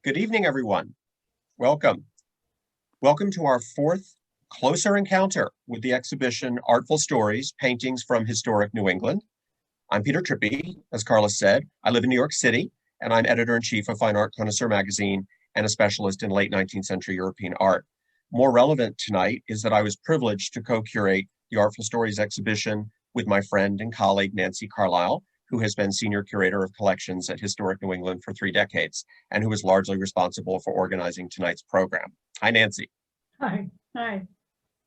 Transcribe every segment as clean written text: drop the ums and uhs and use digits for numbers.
Good evening, everyone. Welcome. Welcome to our fourth closer encounter with the exhibition Artful Stories, Paintings from Historic New England. I'm Peter Trippi. As Carla said, I live in New York City, and I'm editor-in-chief of Fine Art Connoisseur magazine and a specialist in late 19th century European art. More relevant tonight is that I was privileged to co-curate the Artful Stories exhibition with my friend and colleague, Nancy Carlisle, who has been senior curator of collections at Historic New England for 3 decades, and who is largely responsible for organizing tonight's program. Hi, Nancy. Hi. Hi.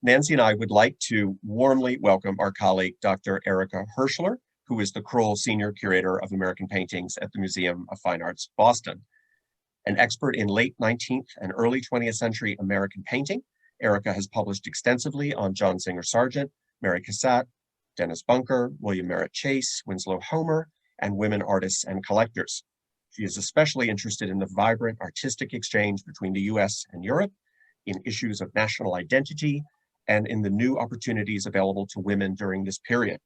Nancy and I would like to warmly welcome our colleague, Dr. Erica Hirshler, who is the Kroll Senior Curator of American Paintings at the Museum of Fine Arts, Boston. An expert in late 19th and early 20th century American painting, Erica has published extensively on John Singer Sargent, Mary Cassatt, Dennis Bunker, William Merritt Chase, Winslow Homer, and women artists and collectors. She is especially interested in the vibrant artistic exchange between the US and Europe, in issues of national identity, and in the new opportunities available to women during this period.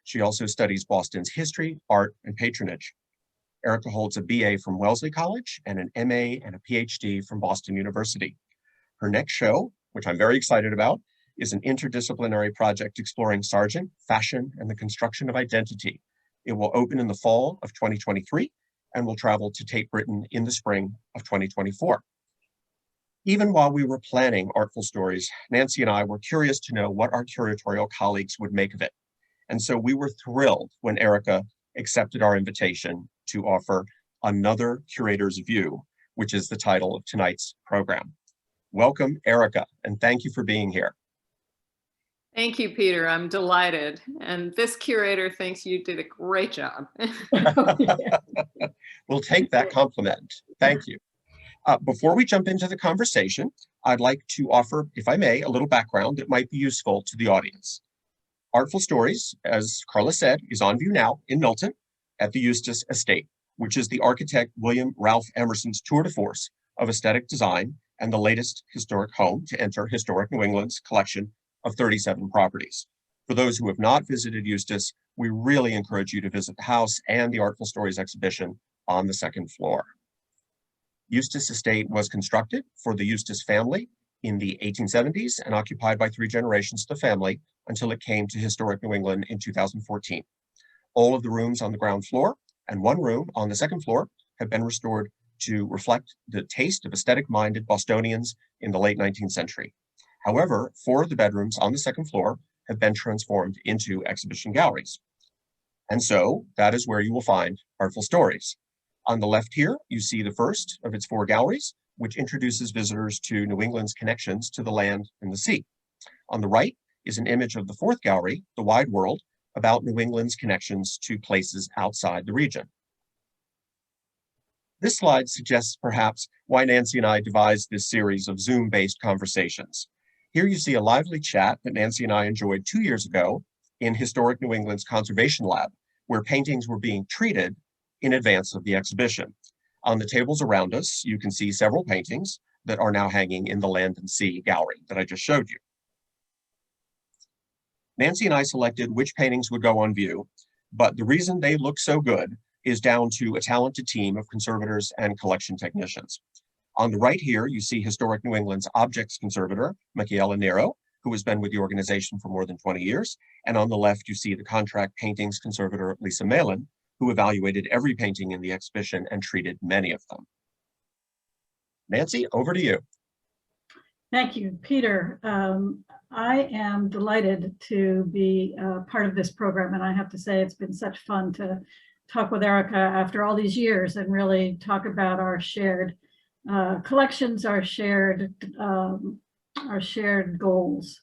She also studies Boston's history, art, and patronage. Erica holds a BA from Wellesley College and an MA and a PhD from Boston University. Her next show, which I'm very excited about, is an interdisciplinary project exploring Sargent, fashion, and the construction of identity. It will open in the fall of 2023 and will travel to Tate Britain in the spring of 2024. Even while we were planning Artful Stories, Nancy and I were curious to know what our curatorial colleagues would make of it. And so we were thrilled when Erica accepted our invitation to offer Another Curator's View, which is the title of tonight's program. Welcome, Erica, and thank you for being here. Thank you, Peter. I'm delighted. And this curator thinks you did a great job. We'll take that compliment. Thank you. Before we jump into the conversation, I'd like to offer, if I may, a little background that might be useful to the audience. Artful Stories, as Carla said, is on view now in Milton at the Eustis Estate, which is the architect William Ralph Emerson's tour de force of aesthetic design and the latest historic home to enter Historic New England's collection of 37 properties. For those who have not visited Eustis, we really encourage you to visit the house and the Artful Stories exhibition on the second floor. Eustis Estate was constructed for the Eustis family in the 1870s and occupied by 3 generations of the family until it came to Historic New England in 2014. All of the rooms on the ground floor and 1 room on the second floor have been restored to reflect the taste of aesthetic-minded Bostonians in the late 19th century. However, 4 of the bedrooms on the second floor have been transformed into exhibition galleries. And so that is where you will find Artful Stories. On the left here, you see the first of its 4 galleries, which introduces visitors to New England's connections to the land and the sea. On the right is an image of the 4th gallery, The Wide World, about New England's connections to places outside the region. This slide suggests perhaps why Nancy and I devised this series of Zoom-based conversations. Here you see a lively chat that Nancy and I enjoyed 2 years ago in Historic New England's Conservation Lab, where paintings were being treated in advance of the exhibition. On the tables around us, you can see several paintings that are now hanging in the Land and Sea gallery that I just showed you. Nancy and I selected which paintings would go on view, but the reason they look so good is down to a talented team of conservators and collection technicians. On the right here, you see Historic New England's objects conservator, Michaela Nero, who has been with the organization for more than 20 years. And on the left, you see the contract paintings conservator, Lisa Malin, who evaluated every painting in the exhibition and treated many of them. Nancy, over to you. Thank you, Peter. I am delighted to be part of this program, and I have to say it's been such fun to talk with Erica after all these years and really talk about our shared collections, our shared goals.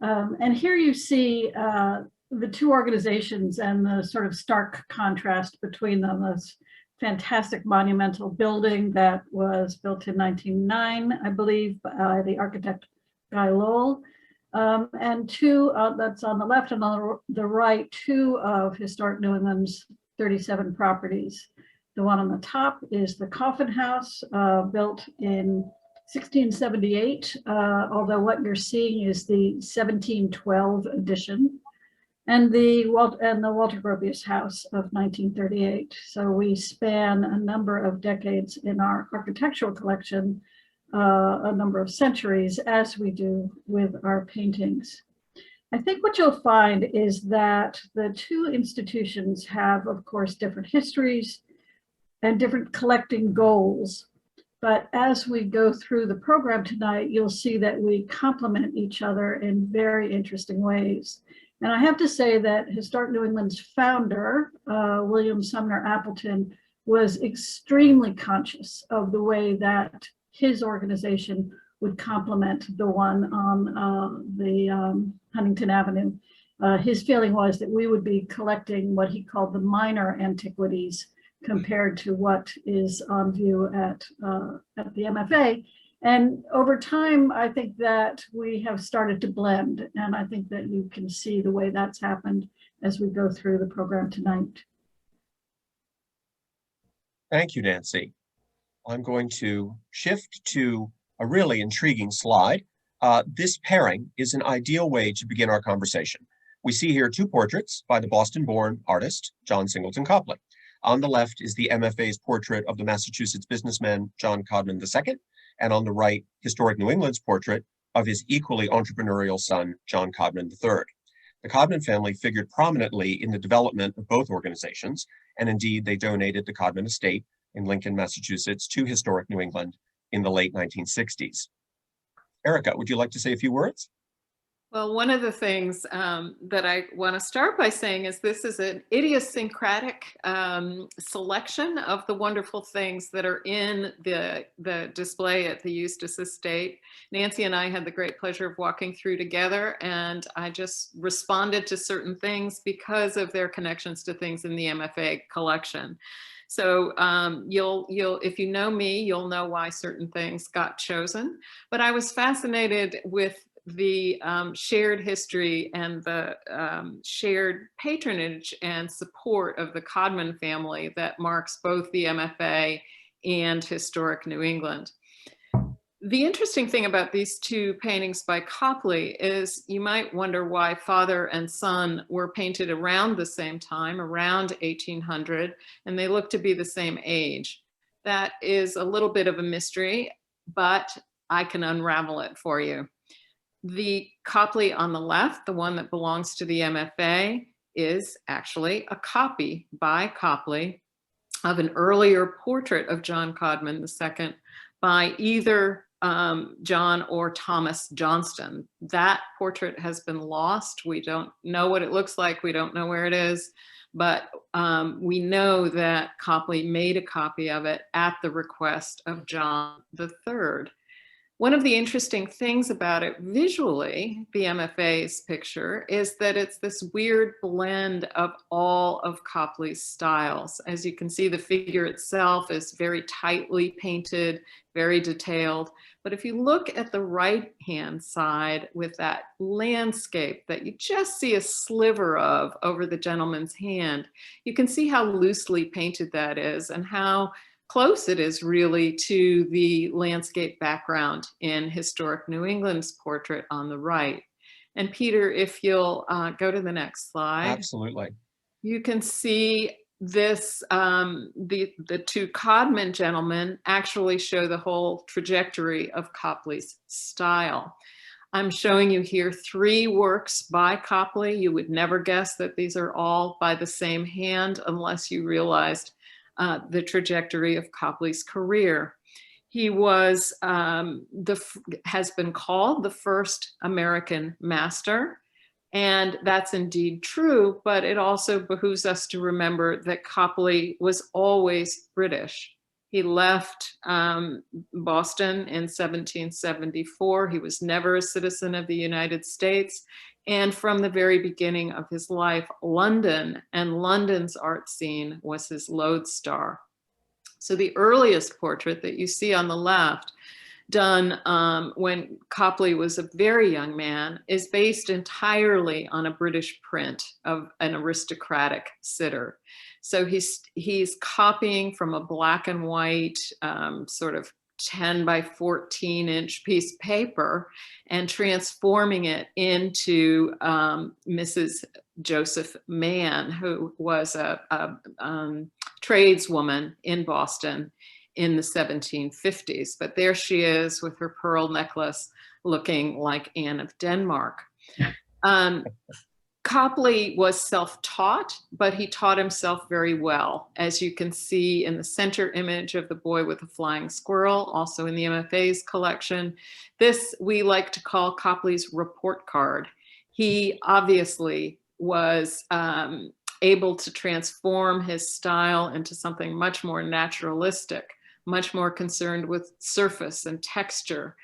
And here you see the 2 organizations and the sort of stark contrast between them. This fantastic monumental building that was built in 1909, I believe, by the architect Guy Lowell, and 2 that's on the left and on the right, 2 of Historic New England's 37 properties. The one on the top is the Coffin House, built in 1678, although what you're seeing is the 1712 edition. and the Walter Gropius House of 1938. So we span a number of decades in our architectural collection, a number of centuries, as we do with our paintings. I think what you'll find is that the two institutions have, of course, different histories and different collecting goals. But as we go through the program tonight, you'll see that we complement each other in very interesting ways. And I have to say that Historic New England's founder, William Sumner Appleton, was extremely conscious of the way that his organization would complement the one on the Huntington Avenue. His feeling was that we would be collecting what he called the minor antiquities compared to what is on view at the MFA. And over time, I think that we have started to blend, and I think that you can see the way that's happened as we go through the program tonight. Thank you, Nancy. I'm going to shift to a really intriguing slide. This pairing is an ideal way to begin our conversation. We see here two portraits by the Boston-born artist, John Singleton Copley. On the left is the MFA's portrait of the Massachusetts businessman, John Codman II, and on the right, Historic New England's portrait of his equally entrepreneurial son, John Codman III. The Codman family figured prominently in the development of both organizations, and indeed they donated the Codman estate in Lincoln, Massachusetts to Historic New England in the late 1960s. Erica, would you like to say a few words? Well, one of the things that I want to start by saying is this is an idiosyncratic selection of the wonderful things that are in the display at the Eustis Estate. Nancy and I had the great pleasure of walking through together, and I just responded to certain things because of their connections to things in the MFA collection. So if you know me, you'll know why certain things got chosen. But I was fascinated with the shared history and the shared patronage and support of the Codman family that marks both the MFA and Historic New England. The interesting thing about these two paintings by Copley is you might wonder why father and son were painted around the same time, around 1800, and they look to be the same age. That is a little bit of a mystery, but I can unravel it for you. The Copley on the left, the one that belongs to the MFA, is actually a copy by Copley of an earlier portrait of John Codman II by either John or Thomas Johnston. That portrait has been lost. We don't know what it looks like. We don't know where it is, but we know that Copley made a copy of it at the request of John III. One of the interesting things about it visually, the MFA's picture, is that it's this weird blend of all of Copley's styles. As you can see, the figure itself is very tightly painted, very detailed. But if you look at the right-hand side with that landscape that you just see a sliver of over the gentleman's hand, you can see how loosely painted that is and how close it is really to the landscape background in Historic New England's portrait on the right. And Peter, if you'll go to the next slide. Absolutely. You can see this, the two Codman gentlemen actually show the whole trajectory of Copley's style. I'm showing you here 3 works by Copley. You would never guess that these are all by the same hand unless you realized the trajectory of Copley's career. He was, has been called the first American master, and that's indeed true, but it also behooves us to remember that Copley was always British. He left Boston in 1774. He was never a citizen of the United States. And from the very beginning of his life, London and London's art scene was his lodestar. So the earliest portrait that you see on the left, done when Copley was a very young man, is based entirely on a British print of an aristocratic sitter. So he's copying from a black and white sort of 10 by 14 inch piece of paper and transforming it into Mrs. Joseph Mann, who was a tradeswoman in Boston in the 1750s. But there she is with her pearl necklace looking like Anne of Denmark. Copley was self-taught, but he taught himself very well, as you can see in the center image of the boy with the flying squirrel, also in the MFA's collection. This we like to call Copley's report card. He obviously was able to transform his style into something much more naturalistic, much more concerned with surface and texture,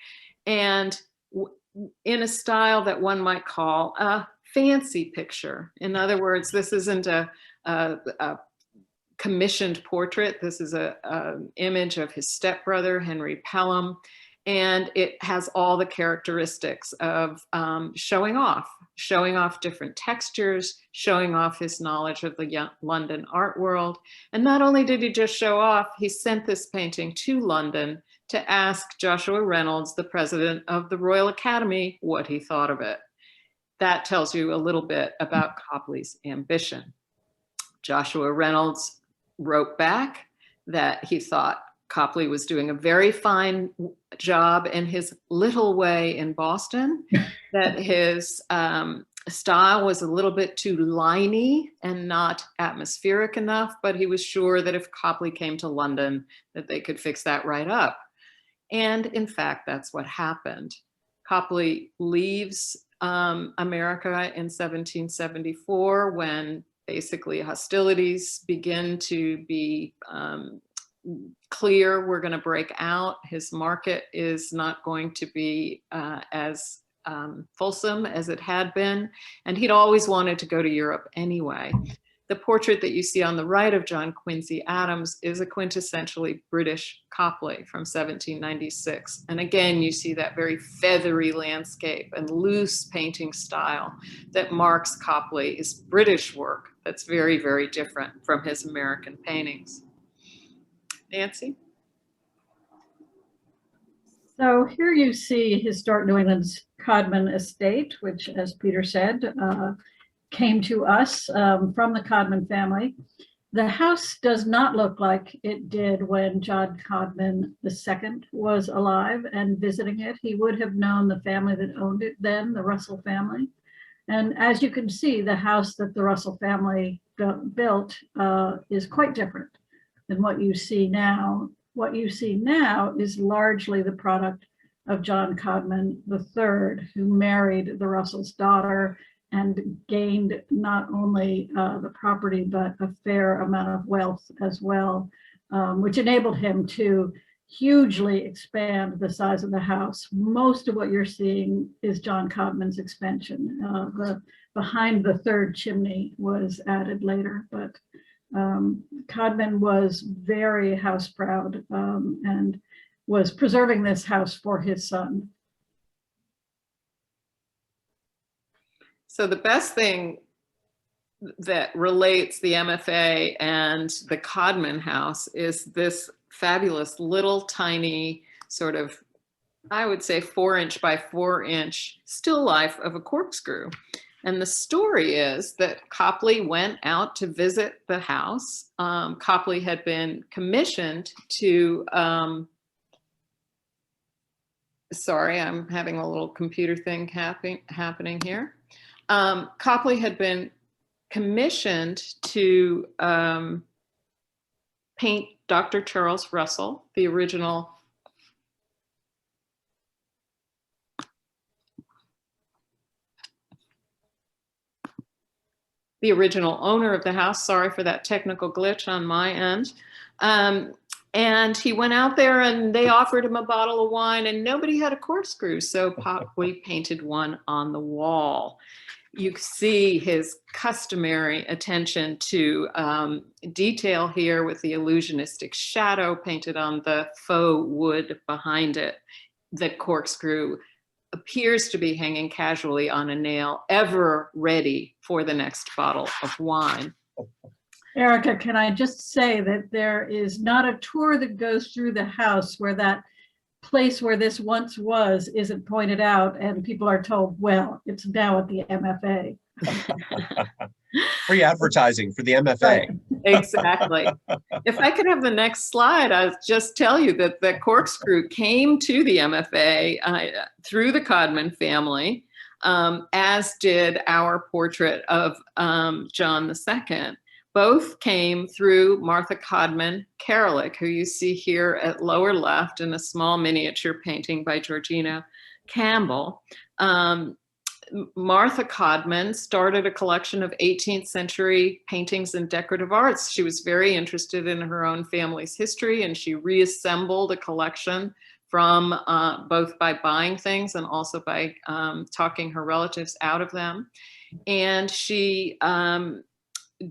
and in a style that one might call a fancy picture. In other words, this isn't a commissioned portrait. This is an image of his stepbrother, Henry Pelham, and it has all the characteristics of showing off different textures, showing off his knowledge of the London art world. And not only did he just show off, he sent this painting to London to ask Joshua Reynolds, the president of the Royal Academy, what he thought of it. That tells you a little bit about Copley's ambition. Joshua Reynolds wrote back that he thought Copley was doing a very fine job in his little way in Boston, that his style was a little bit too liney and not atmospheric enough, but he was sure that if Copley came to London, that they could fix that right up. And in fact, that's what happened. Copley leaves America in 1774 when basically hostilities begin to be clear. We're going to break out. His market is not going to be as fulsome as it had been, and he'd always wanted to go to Europe anyway. The portrait that you see on the right of John Quincy Adams is a quintessentially British Copley from 1796. And again, you see that very feathery landscape and loose painting style that marks Copley's British work. That's very, very different from his American paintings. Nancy? So here you see historic New England's Codman estate, which, as Peter said, came to us from the Codman family. The house does not look like it did when John Codman II was alive and visiting it. He would have known the family that owned it then, the Russell family. And as you can see, the house that the Russell family built is quite different than what you see now. What you see now is largely the product of John Codman III, who married the Russell's daughter and gained not only the property, but a fair amount of wealth as well, which enabled him to hugely expand the size of the house. Most of what you're seeing is John Codman's expansion. Behind the third chimney was added later, but Codman was very house proud and was preserving this house for his son. So the best thing that relates the MFA and the Codman house is this fabulous little tiny sort of, I would say 4-inch by 4-inch still life of a corkscrew. And the story is that Copley went out to visit the house. Copley had been commissioned to, sorry, I'm having a little computer thing happening here. Copley had been commissioned to paint Dr. Charles Russell, the original owner of the house. Sorry for that technical glitch on my end. And he went out there and they offered him a bottle of wine and nobody had a corkscrew. So Copley painted one on the wall. You see his customary attention to detail here with the illusionistic shadow painted on the faux wood behind it. The corkscrew appears to be hanging casually on a nail, ever ready for the next bottle of wine. Erica, can I just say that there is not a tour that goes through the house where that place where this once was isn't pointed out, and people are told, well, it's now at the MFA. Free advertising for the MFA. Right. Exactly. If I could have the next slide, I'll just tell you that the corkscrew came to the MFA through the Codman family, as did our portrait of John II. Both came through Martha Codman Karalik, who you see here at lower left in a small miniature painting by Georgina Campbell. Martha Codman started a collection of 18th century paintings and decorative arts. She was very interested in her own family's history, and she reassembled a collection from both by buying things and also by talking her relatives out of them. And she,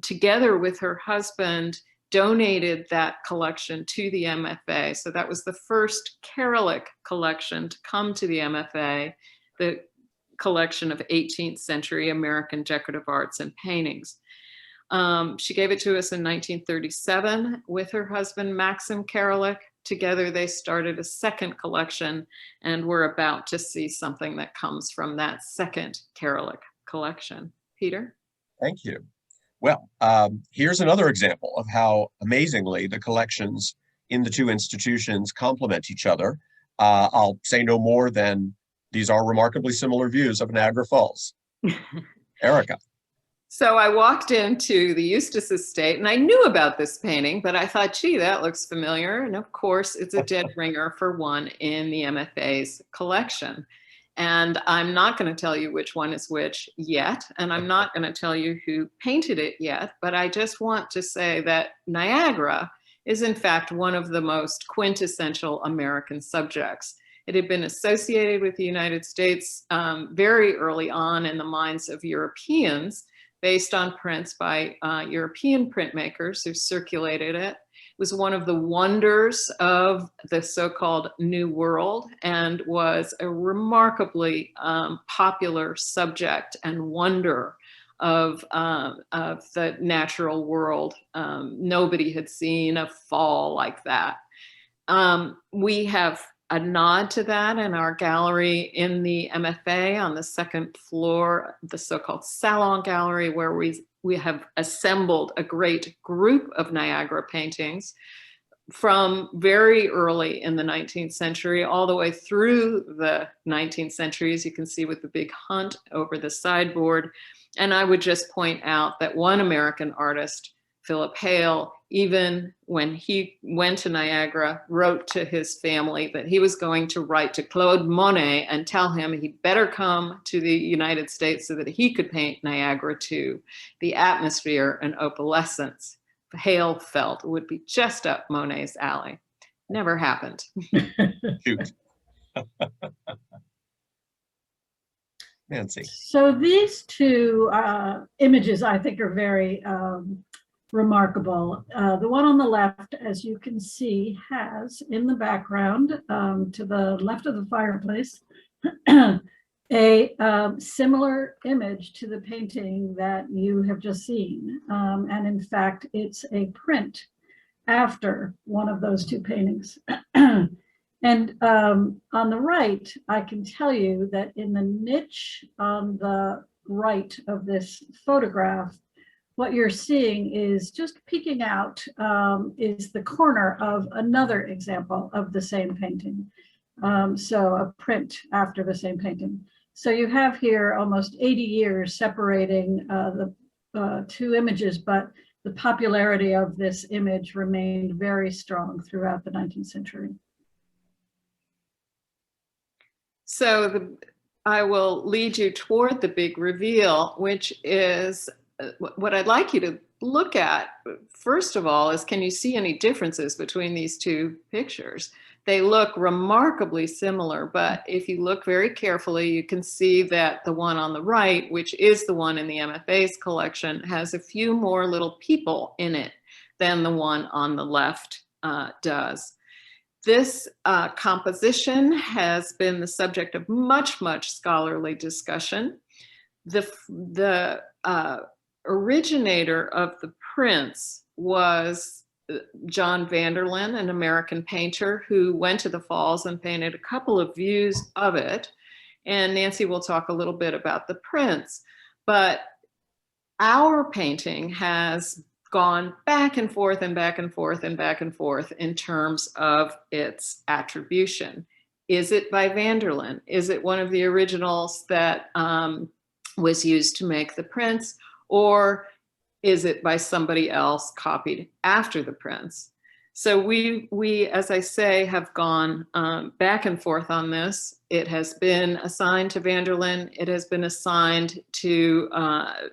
together with her husband, donated that collection to the MFA. So that was the first Karalik collection to come to the MFA, the collection of 18th century American decorative arts and paintings. She gave it to us in 1937 with her husband, Maxim Karalik. Together they started a second collection, and we're about to see something that comes from that second Karalik collection. Peter? Thank you. Well, here's another example of how amazingly the collections in the two institutions complement each other. I'll say no more than these are remarkably similar views of Niagara Falls. Erica. So I walked into the Eustis Estate, and I knew about this painting, but I thought, gee, that looks familiar. And of course, it's a dead ringer for one in the MFA's collection. And I'm not going to tell you which one is which yet, and I'm not going to tell you who painted it yet, but I just want to say that Niagara is in fact one of the most quintessential American subjects. It had been associated with the United States very early on in the minds of Europeans, based on prints by European printmakers who circulated it. It was one of the wonders of the so-called New World, and was a remarkably popular subject and wonder of the natural world. Nobody had seen a fall like that. We have a nod to that in our gallery in the MFA on the second floor, the so-called Salon Gallery, where we have assembled a great group of Niagara paintings from very early in the 19th century all the way through the 19th century, as you can see with the big hunt over the sideboard. And I would just point out that one American artist, Philip Hale, even when he went to Niagara, wrote to his family that he was going to write to Claude Monet and tell him he'd better come to the United States so that he could paint Niagara too. The atmosphere and opalescence, Hale felt, would be just up Monet's alley. Never happened. Shoot. Nancy. So these two images, I think, are very remarkable. The one on the left, as you can see, has in the background to the left of the fireplace a similar image to the painting that you have just seen. And in fact, it's a print after one of those two paintings. And on the right, I can tell you that in the niche on the right of this photograph, what you're seeing is just peeking out is the corner of another example of the same painting. So a print after the same painting. So you have here almost 80 years separating the two images, but the popularity of this image remained very strong throughout the 19th century. So I will lead you toward the big reveal, which is what I'd like you to look at, first of all, is can you see any differences between these two pictures? They look remarkably similar, but if you look very carefully, you can see that the one on the right, which is the one in the MFA's collection, has a few more little people in it than the one on the left does. This composition has been the subject of much scholarly discussion. The originator of the prints was John Vanderlyn, an American painter who went to the falls and painted a couple of views of it. And Nancy will talk a little bit about the prints, but our painting has gone back and forth and back and forth and back and forth in terms of its attribution. Is it by Vanderlyn? Is it one of the originals that was used to make the prints? Or is it by somebody else copied after the prints? So we, as I say, have gone back and forth on this. It has been assigned to Vanderlyn. It has been assigned to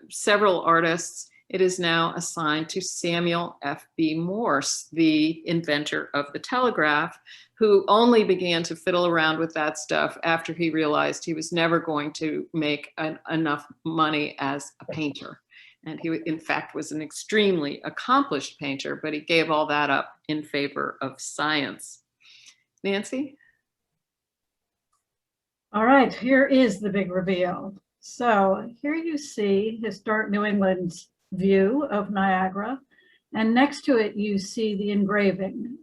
several artists. It is now assigned to Samuel F.B. Morse, the inventor of the telegraph, who only began to fiddle around with that stuff after he realized he was never going to make enough money as a painter. And he, in fact, was an extremely accomplished painter, but he gave all that up in favor of science. Nancy? All right, here is the big reveal. So here you see historic New England's view of Niagara, and next to it you see the engraving.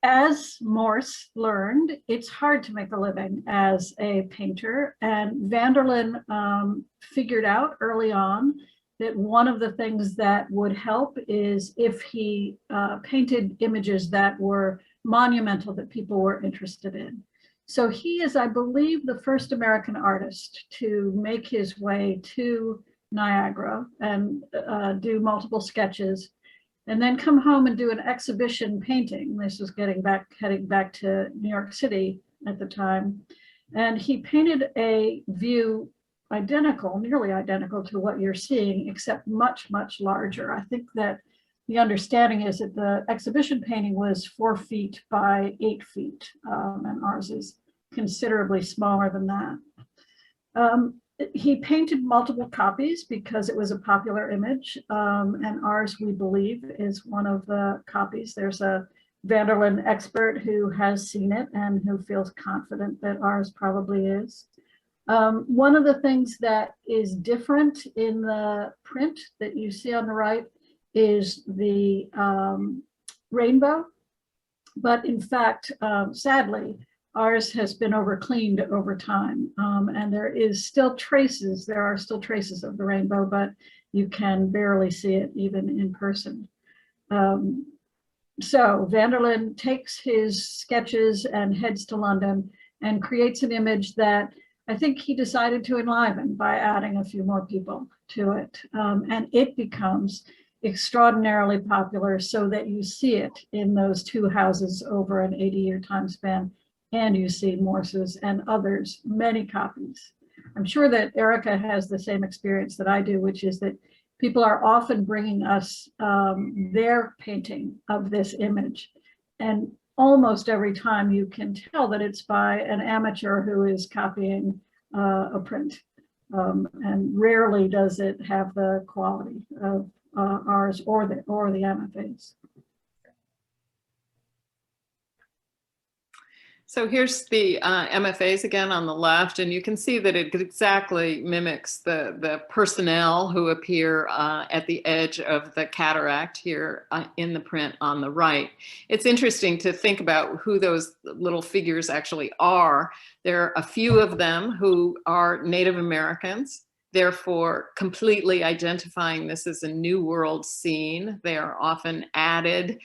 As Morse learned, it's hard to make a living as a painter, and Vanderlyn figured out early on that one of the things that would help is if he painted images that were monumental, that people were interested in. So he is, I believe, the first American artist to make his way to Niagara and do multiple sketches, and then come home and do an exhibition painting. This was heading back to New York City at the time. And he painted a view identical, nearly identical to what you're seeing, except much, much larger. I think that the understanding is that the exhibition painting was 4 feet by 8 feet, and ours is considerably smaller than that. He painted multiple copies because it was a popular image, and ours, we believe, is one of the copies. There's a Vanderlyn expert who has seen it and who feels confident that ours probably is. One of the things that is different in the print that you see on the right is the rainbow, but in fact, sadly, ours has been overcleaned over time, and there are still traces of the rainbow, but you can barely see it even in person. So Vanderlyn takes his sketches and heads to London and creates an image that I think he decided to enliven by adding a few more people to it. And it becomes extraordinarily popular so that you see it in those two houses over an 80-year time span. And you see Morse's and others, many copies. I'm sure that Erica has the same experience that I do, which is that people are often bringing us their painting of this image. And almost every time you can tell that it's by an amateur who is copying a print. And rarely does it have the quality of ours or the MFA's. So here's the MFAs again on the left, and you can see that it exactly mimics the personnel who appear at the edge of the cataract here in the print on the right. It's interesting to think about who those little figures actually are. There are a few of them who are Native Americans, therefore completely identifying this as a New World scene. They are often added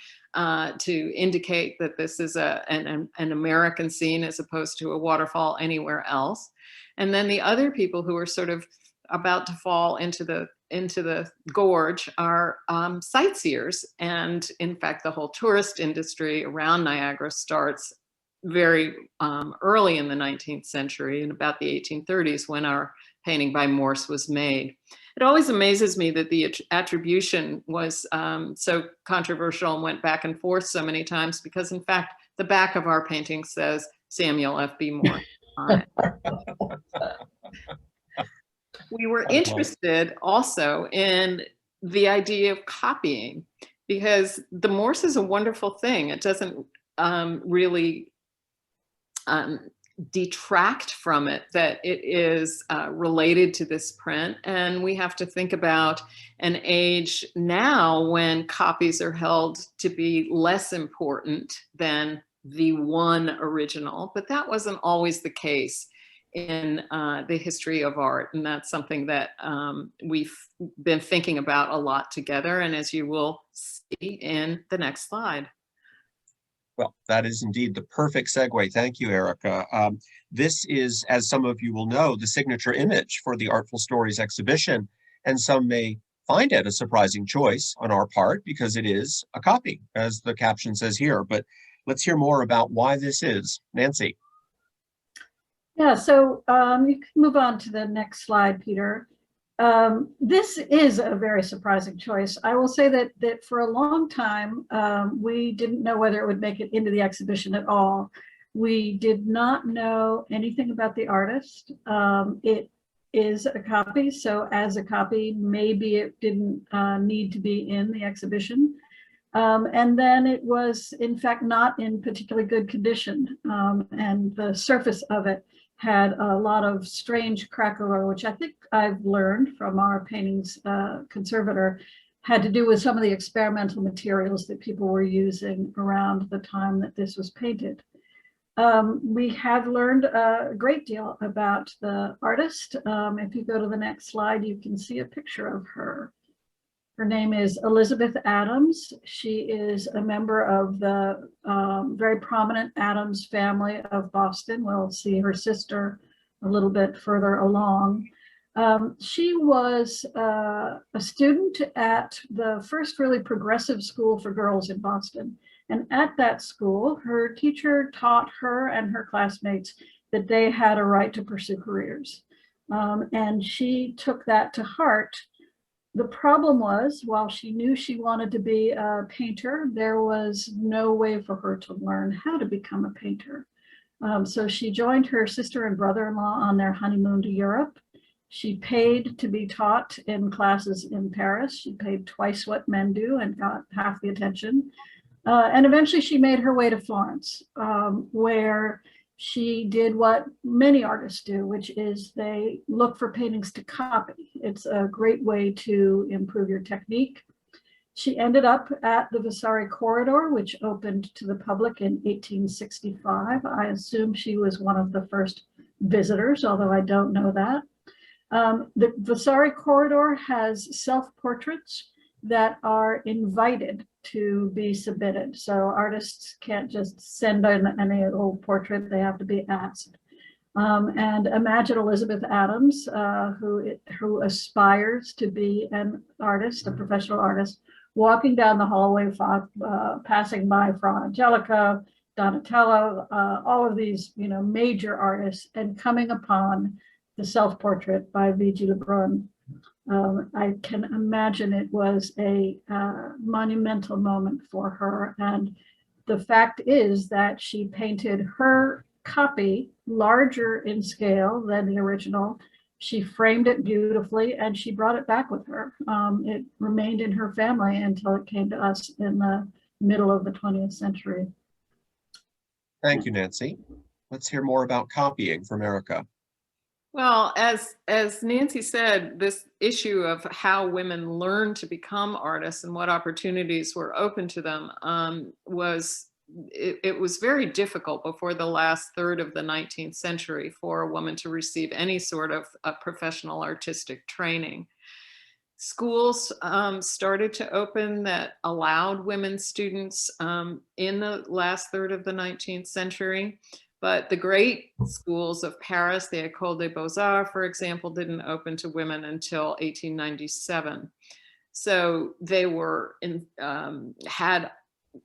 to indicate that this is an American scene as opposed to a waterfall anywhere else. And then the other people who are sort of about to fall into the gorge are sightseers. And in fact, the whole tourist industry around Niagara starts very early in the 19th century, in about the 1830s, when our painting by Morse was made. It always amazes me that the attribution was so controversial and went back and forth so many times, because in fact, the back of our painting says Samuel F.B. Morse on it. We were interested also in the idea of copying, because the Morse is a wonderful thing. It doesn't really detract from it that it is related to this print. And we have to think about an age now when copies are held to be less important than the one original, but that wasn't always the case in the history of art. And that's something that we've been thinking about a lot together. And as you will see in the next slide. Well, that is indeed the perfect segue. Thank you, Erica. This is, as some of you will know, the signature image for the Artful Stories exhibition, and some may find it a surprising choice on our part because it is a copy, as the caption says here. But let's hear more about why this is. Nancy. Yeah, so you can move on to the next slide, Peter. This is a very surprising choice. I will say that for a long time, we didn't know whether it would make it into the exhibition at all. We did not know anything about the artist. It is a copy, so as a copy, maybe it didn't need to be in the exhibition. And then it was, in fact, not in particularly good condition, and the surface of it had a lot of strange craquelure, which I think I've learned from our paintings conservator, had to do with some of the experimental materials that people were using around the time that this was painted. We have learned a great deal about the artist. If you go to the next slide, you can see a picture of her. Her name is Elizabeth Adams. She is a member of the very prominent Adams family of Boston. We'll see her sister a little bit further along. She was a student at the first really progressive school for girls in Boston. And at that school, her teacher taught her and her classmates that they had a right to pursue careers. And she took that to heart. The problem was, while she knew she wanted to be a painter, there was no way for her to learn how to become a painter. So she joined her sister and brother-in-law on their honeymoon to Europe. She paid to be taught in classes in Paris. She paid twice what men do and got half the attention. And eventually she made her way to Florence, where she did what many artists do, which is they look for paintings to copy. It's a great way to improve your technique. She ended up at the Vasari Corridor, which opened to the public in 1865. I assume she was one of the first visitors, although I don't know that. The Vasari Corridor has self-portraits that are invited to be submitted. So artists can't just send in any old portrait, they have to be asked. And imagine Elizabeth Adams, who aspires to be an artist, a professional artist, walking down the hallway, passing by Fra Angelica, Donatello, all of these, major artists, and coming upon the self-portrait by Vijay Leblanc. I can imagine it was a monumental moment for her. And the fact is that she painted her copy larger in scale than the original. She framed it beautifully and she brought it back with her. It remained in her family until it came to us in the middle of the 20th century. Thank you, Nancy. Let's hear more about copying from Erica. Well, as Nancy said, this issue of how women learn to become artists and what opportunities were open to them was very difficult before the last third of the 19th century for a woman to receive any sort of professional artistic training. Schools started to open that allowed women students in the last third of the 19th century. But the great schools of Paris, the École des Beaux-Arts, for example, didn't open to women until 1897. So they had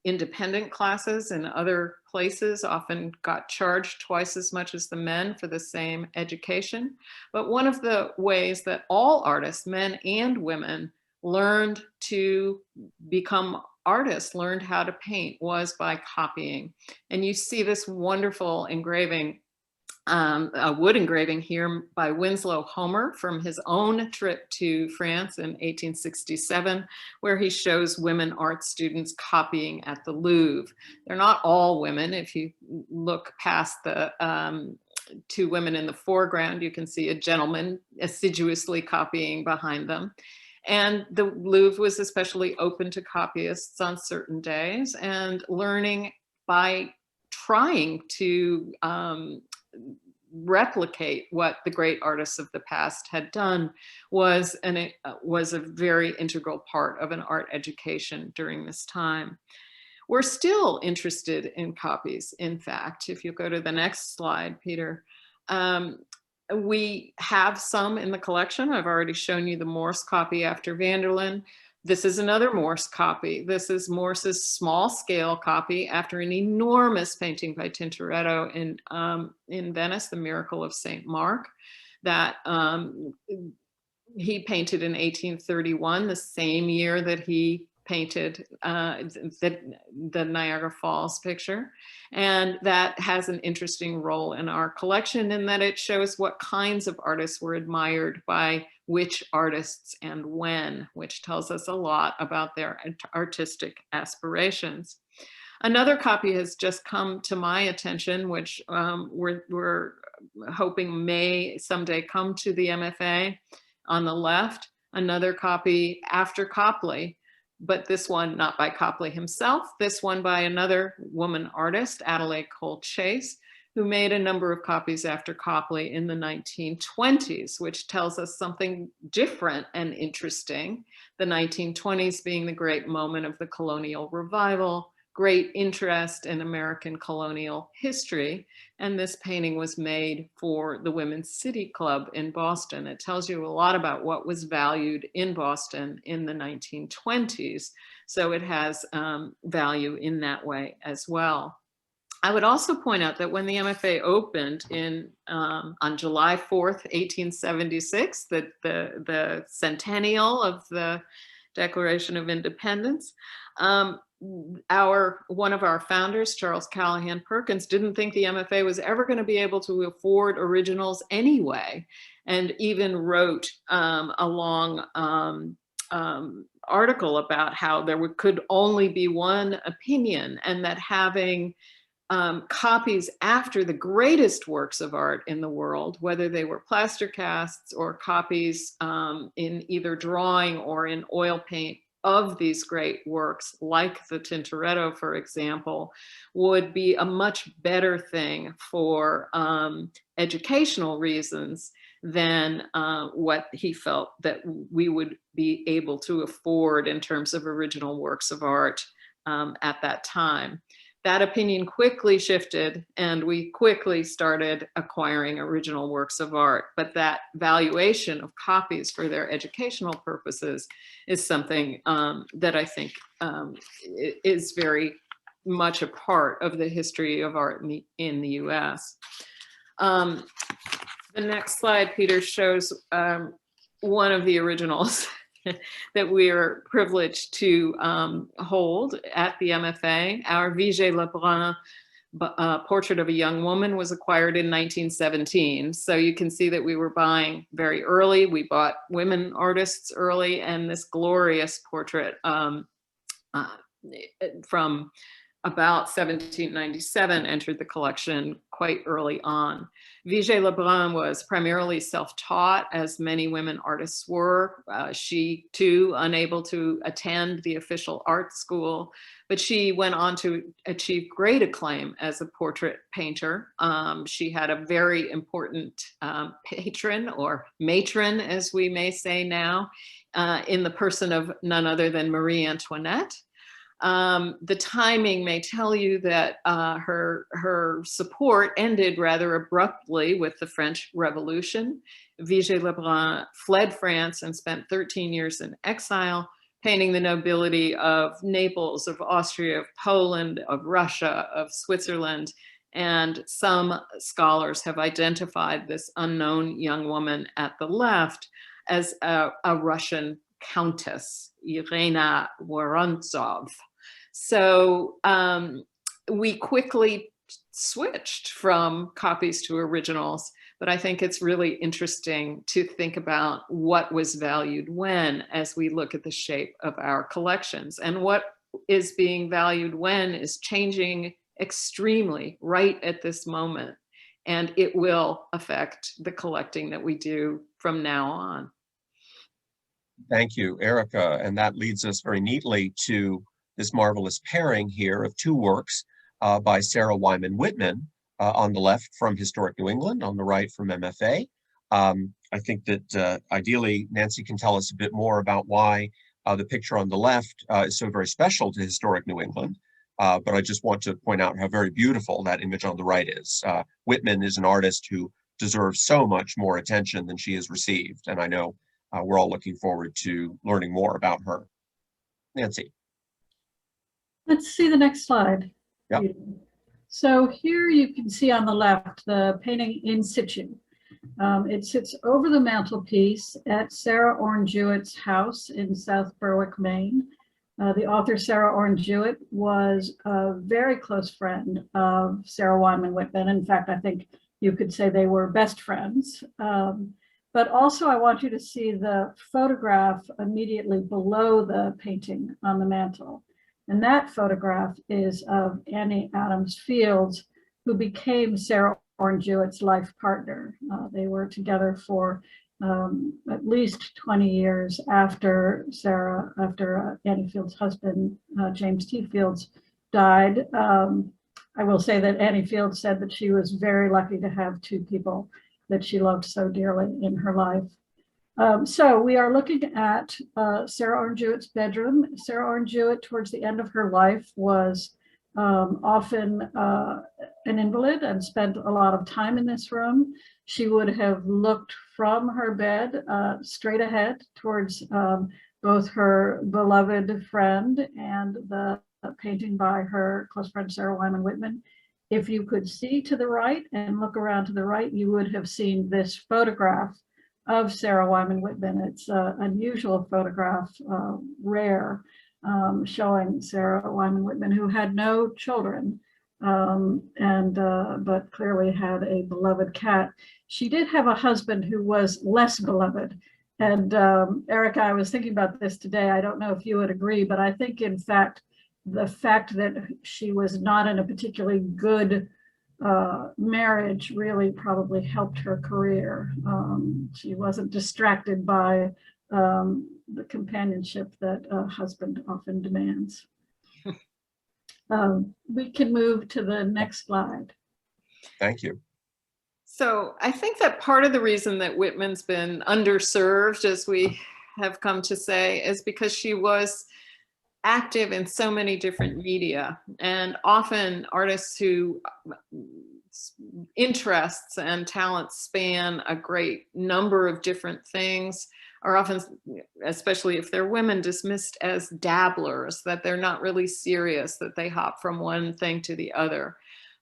independent classes in other places, often got charged twice as much as the men for the same education. But one of the ways that all artists, men and women, learned to become artists, learned how to paint, was by copying. And you see this wonderful engraving, a wood engraving here by Winslow Homer from his own trip to France in 1867, where he shows women art students copying at the Louvre. They're not all women. If you look past the two women in the foreground. You can see a gentleman assiduously copying behind them. And the Louvre was especially open to copyists on certain days, and learning by trying to replicate what the great artists of the past had done was a very integral part of an art education during this time. We're still interested in copies. In fact, if you go to the next slide, Peter, we have some in the collection. I've already shown you the Morse copy after Vanderlyn. This is another Morse copy. This is Morse's small scale copy after an enormous painting by Tintoretto in Venice, The Miracle of St. Mark, that he painted in 1831, the same year that he painted the Niagara Falls picture. And that has an interesting role in our collection in that it shows what kinds of artists were admired by which artists and when, which tells us a lot about their artistic aspirations. Another copy has just come to my attention, which we're hoping may someday come to the MFA. On the left, another copy after Copley, but this one not by Copley himself, this one by another woman artist, Adelaide Cole Chase, who made a number of copies after Copley in the 1920s, which tells us something different and interesting. The 1920s being the great moment of the colonial revival, great interest in American colonial history. And this painting was made for the Women's City Club in Boston. It tells you a lot about what was valued in Boston in the 1920s. So it has value in that way as well. I would also point out that when the MFA opened on July 4th, 1876, the centennial of the Declaration of Independence, one of our founders, Charles Callahan Perkins, didn't think the MFA was ever going to be able to afford originals anyway, and even wrote a long article about how there could only be one opinion, and that having copies after the greatest works of art in the world, whether they were plaster casts or copies in either drawing or in oil paint of these great works, like the Tintoretto, for example, would be a much better thing for educational reasons than what he felt that we would be able to afford in terms of original works of art at that time. That opinion quickly shifted, and we quickly started acquiring original works of art. But that valuation of copies for their educational purposes is something that I think is very much a part of the history of art in the US. The next slide, Peter, shows one of the originals that we are privileged to hold at the MFA. Our Vijay Leblanc portrait of a young woman was acquired in 1917. So you can see that we were buying very early. We bought women artists early, and this glorious portrait from about 1797 entered the collection quite early on. Vijay Leblanc was primarily self-taught, as many women artists were. She too, unable to attend the official art school, but she went on to achieve great acclaim as a portrait painter. She had a very important patron, or matron, as we may say now, in the person of none other than Marie Antoinette. The timing may tell you that her support ended rather abruptly with the French Revolution. Vijay Leblanc fled France and spent 13 years in exile, painting the nobility of Naples, of Austria, of Poland, of Russia, of Switzerland. And some scholars have identified this unknown young woman at the left as a Russian countess, Irina Vorontsov. So we quickly switched from copies to originals, but I think it's really interesting to think about what was valued when, as we look at the shape of our collections. And what is being valued when is changing extremely right at this moment. and it will affect the collecting that we do from now on. Thank you, Erica. And that leads us very neatly to this marvelous pairing here of two works by Sarah Wyman Whitman, on the left from Historic New England, on the right from MFA. I think that ideally Nancy can tell us a bit more about why the picture on the left is so very special to Historic New England. But I just want to point out how very beautiful that image on the right is. Whitman is an artist who deserves so much more attention than she has received. And I know we're all looking forward to learning more about her. Nancy. Let's see the next slide. Yep. So here you can see on the left the painting in situ. It sits over the mantelpiece at Sarah Orne Jewett's house in South Berwick, Maine. The author Sarah Orne Jewett was a very close friend of Sarah Wyman Whitman. In fact, I think you could say they were best friends. But also I want you to see the photograph immediately below the painting on the mantle. And that photograph is of Annie Adams Fields, who became Sarah Orne Jewett's life partner. They were together for at least 20 years after Annie Fields' husband, James T. Fields, died. I will say that Annie Fields said that she was very lucky to have two people that she loved so dearly in her life. So we are looking at Sarah Orne Jewett's bedroom. Sarah Orne Jewett, towards the end of her life, was often an invalid and spent a lot of time in this room. She would have looked from her bed straight ahead towards both her beloved friend and the painting by her close friend Sarah Wyman Whitman. If you could see to the right and look around to the right, you would have seen this photograph of Sarah Wyman Whitman. It's an unusual photograph, rare, showing Sarah Wyman Whitman, who had no children, but clearly had a beloved cat. She did have a husband who was less beloved. And Erica, I was thinking about this today. I don't know if you would agree, but I think, in fact, the fact that she was not in a particularly good marriage really probably helped her career. She wasn't distracted by the companionship that a husband often demands. We can move to the next slide. Thank you. So I think that part of the reason that Whitman's been underserved, as we have come to say, is because she was active in so many different media, and often artists who interests and talents span a great number of different things are often, especially if they're women, dismissed as dabblers, that they're not really serious, that they hop from one thing to the other.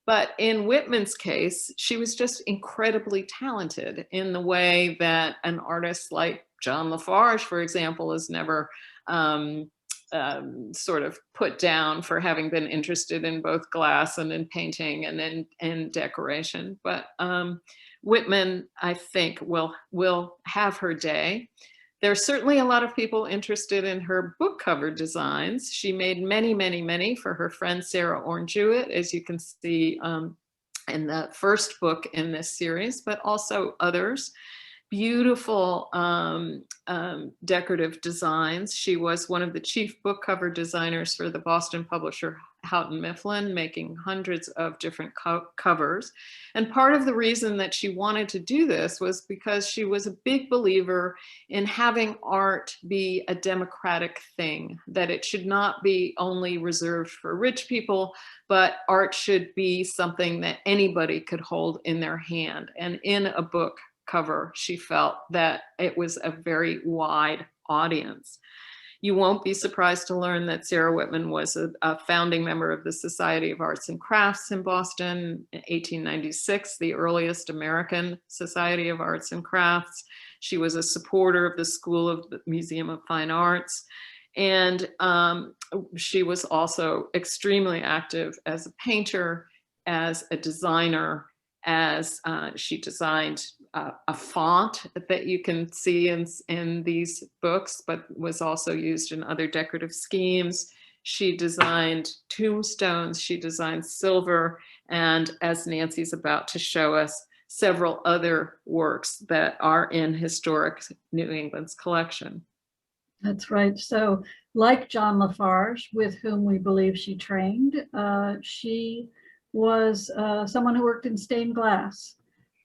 But in Whitman's case, she was just incredibly talented in the way that an artist like John Lafarge, for example, is never sort of put down for having been interested in both glass and in painting and in decoration. But Whitman, I think, will have her day. There's certainly a lot of people interested in her book cover designs. She made many, many, many for her friend Sarah Orne Jewett, as you can see in the first book in this series, but also others. Beautiful decorative designs. She was one of the chief book cover designers for the Boston publisher Houghton Mifflin, making hundreds of different covers. And part of the reason that she wanted to do this was because she was a big believer in having art be a democratic thing, that it should not be only reserved for rich people, but art should be something that anybody could hold in their hand. And in a book cover, she felt that it was a very wide audience. You won't be surprised to learn that Sarah Whitman was a founding member of the Society of Arts and Crafts in Boston in 1896, the earliest American Society of Arts and Crafts. She was a supporter of the School of the Museum of Fine Arts. And she was also extremely active as a painter, as a designer, as she designed a font that you can see in these books, but was also used in other decorative schemes. She designed tombstones, she designed silver, and as Nancy's about to show us, several other works that are in historic New England's collection. That's right. So like John Lafarge, with whom we believe she trained, she was someone who worked in stained glass.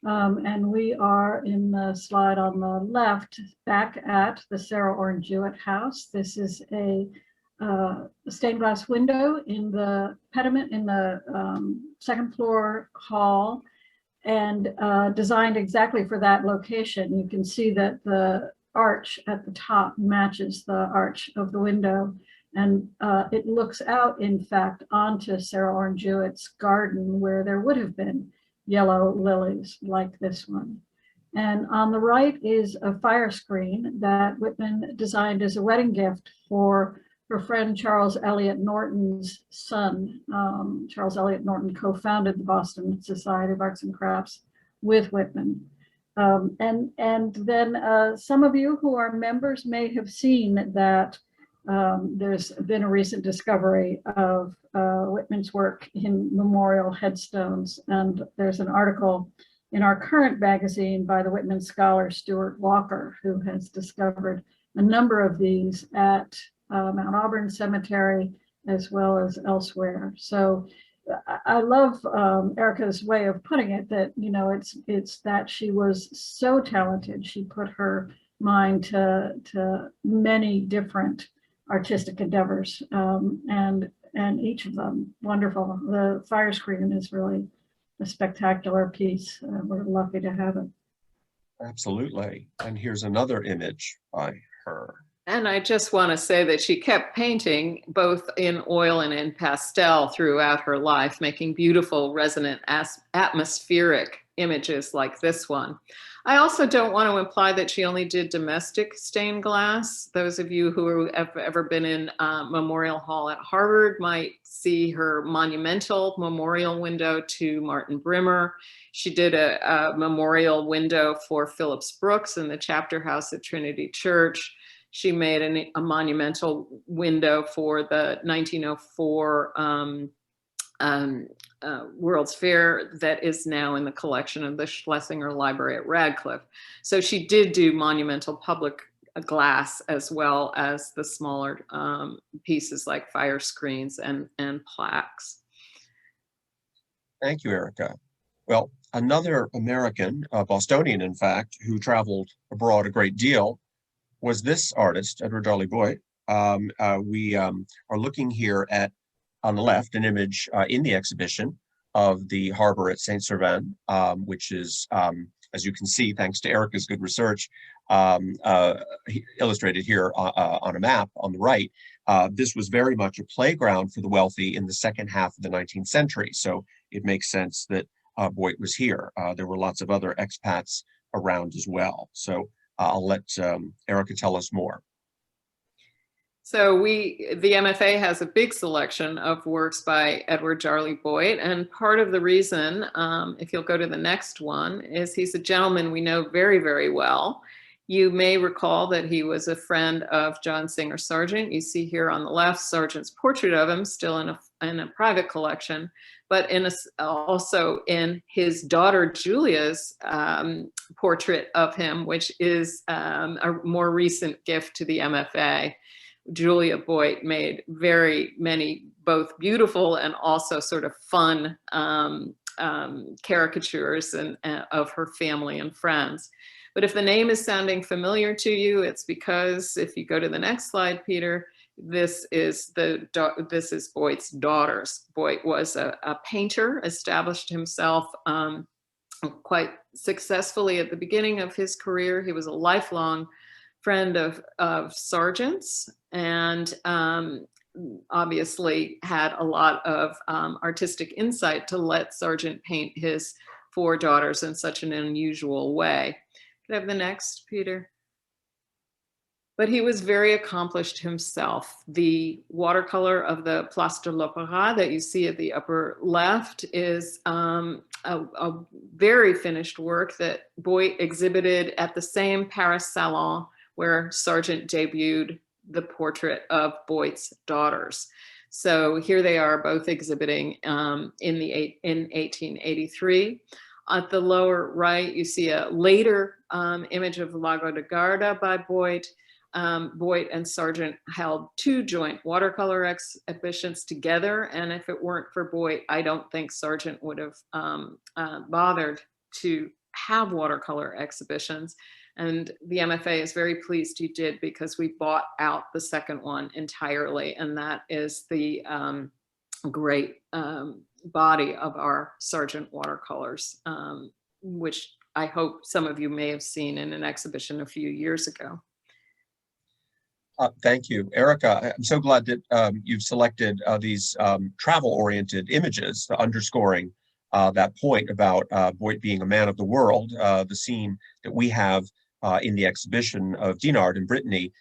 And we are in the slide on the left, back at the Sarah Orne Jewett house. This is a stained glass window in the pediment in the second floor hall, and designed exactly for that location. You can see that the arch at the top matches the arch of the window, and it looks out, in fact, onto Sarah Orne Jewett's garden, where there would have been yellow lilies like this one. And on the right is a fire screen that Whitman designed as a wedding gift for her friend Charles Eliot Norton's son. Charles Eliot Norton co-founded the Boston Society of Arts and Crafts with Whitman. And then some of you who are members may have seen that there's been a recent discovery of Whitman's work in memorial headstones. And there's an article in our current magazine by the Whitman scholar Stuart Walker, who has discovered a number of these at Mount Auburn Cemetery, as well as elsewhere. So I love Erica's way of putting it, that, you know, it's that she was so talented. She put her mind to many different artistic endeavors, and each of them wonderful. The fire screen is really a spectacular piece. We're lucky to have it. Absolutely. And here's another image by her. And I just want to say that she kept painting both in oil and in pastel throughout her life, making beautiful, resonant, atmospheric images like this one. I also don't want to imply that she only did domestic stained glass. Those of you who have ever been in Memorial Hall at Harvard might see her monumental memorial window to Martin Brimmer. She did a memorial window for Phillips Brooks in the chapter house at Trinity Church. She made a monumental window for the 1904 World's Fair that is now in the collection of the Schlesinger Library at Radcliffe. So she did do monumental public glass, as well as the smaller pieces like fire screens and plaques. Thank you, Erica. Well, another American, Bostonian, in fact, who traveled abroad a great deal was this artist, Edward Darley Boy. We are looking here at, on the left, an image in the exhibition of the harbor at Saint Servan, which is, as you can see, thanks to Erica's good research, illustrated here on a map on the right. This was very much a playground for the wealthy in the second half of the 19th century. So it makes sense that Boyd was here. There were lots of other expats around as well. So I'll let Erica tell us more. So the MFA has a big selection of works by Edward Darley Boyd, and part of the reason, if you'll go to the next one, is he's a gentleman we know very, very well. You may recall that he was a friend of John Singer Sargent. You see here on the left Sargent's portrait of him, still in a private collection, but also in his daughter Julia's portrait of him, which is a more recent gift to the MFA. Julia Boyd made very many both beautiful and also sort of fun caricatures of her family and friends. But if the name is sounding familiar to you, it's because if you go to the next slide, Peter, this is Boyd's daughters. Boyd was a painter, established himself quite successfully at the beginning of his career. He was a lifelong friend of Sargent's, and obviously had a lot of artistic insight to let Sargent paint his four daughters in such an unusual way. Could I have the next, Peter? But he was very accomplished himself. The watercolor of the Place de l'Opéra that you see at the upper left is a very finished work that Boyd exhibited at the same Paris Salon where Sargent debuted the portrait of Boyd's daughters. So here they are both exhibiting in 1883. At the lower right, you see a later image of Lago de Garda by Boyd. Boyd and Sargent held 2 joint watercolor exhibitions together. And if it weren't for Boyd, I don't think Sargent would have bothered to have watercolor exhibitions. And the MFA is very pleased he did, because we bought out the second one entirely. And that is the great body of our Sargent watercolors, which I hope some of you may have seen in an exhibition a few years ago. Thank you, Erica. I'm so glad that you've selected these travel-oriented images, underscoring that point about Boyd being a man of the world. The scene that we have in the exhibition of Dinard in Brittany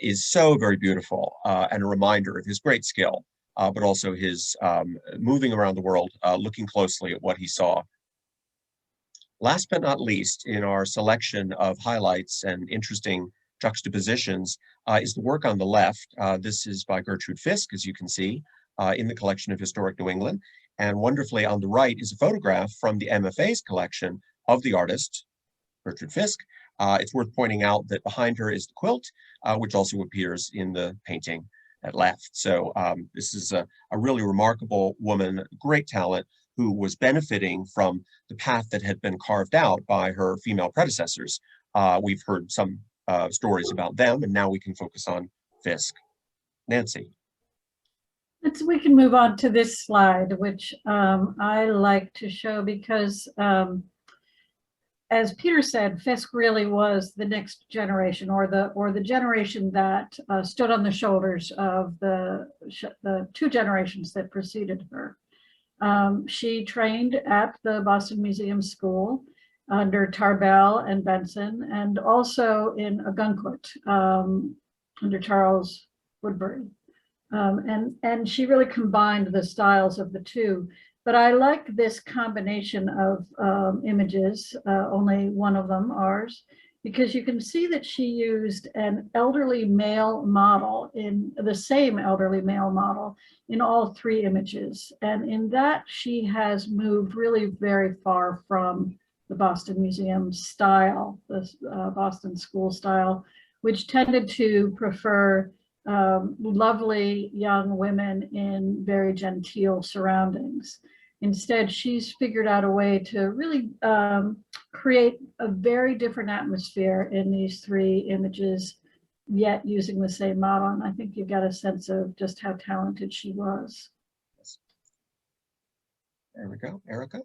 is so very beautiful, and a reminder of his great skill, but also his moving around the world, looking closely at what he saw. Last but not least, in our selection of highlights and interesting juxtapositions is the work on the left. This is by Gertrude Fisk, as you can see, in the collection of Historic New England. And wonderfully on the right is a photograph from the MFA's collection of the artist, Gertrude Fisk. It's worth pointing out that behind her is the quilt, which also appears in the painting at left. So this is a really remarkable woman, great talent, who was benefiting from the path that had been carved out by her female predecessors. We've heard some stories about them, and now we can focus on Fisk. Nancy. We can move on to this slide, which I like to show because, as Peter said, Fisk really was the next generation, or the generation that stood on the shoulders of the 2 generations that preceded her. She trained at the Boston Museum School under Tarbell and Benson, and also in Ogunquit under Charles Woodbury. And she really combined the styles of the 2. But I like this combination of images, only one of them, ours, because you can see that she used an elderly male model, in the same elderly male model, in all 3 images. And in that, she has moved really very far from the Boston Museum style, the Boston School style, which tended to prefer lovely young women in very genteel surroundings. Instead, she's figured out a way to really create a very different atmosphere in these 3 images, yet using the same model. And I think you get a sense of just how talented she was. There we go, Erica.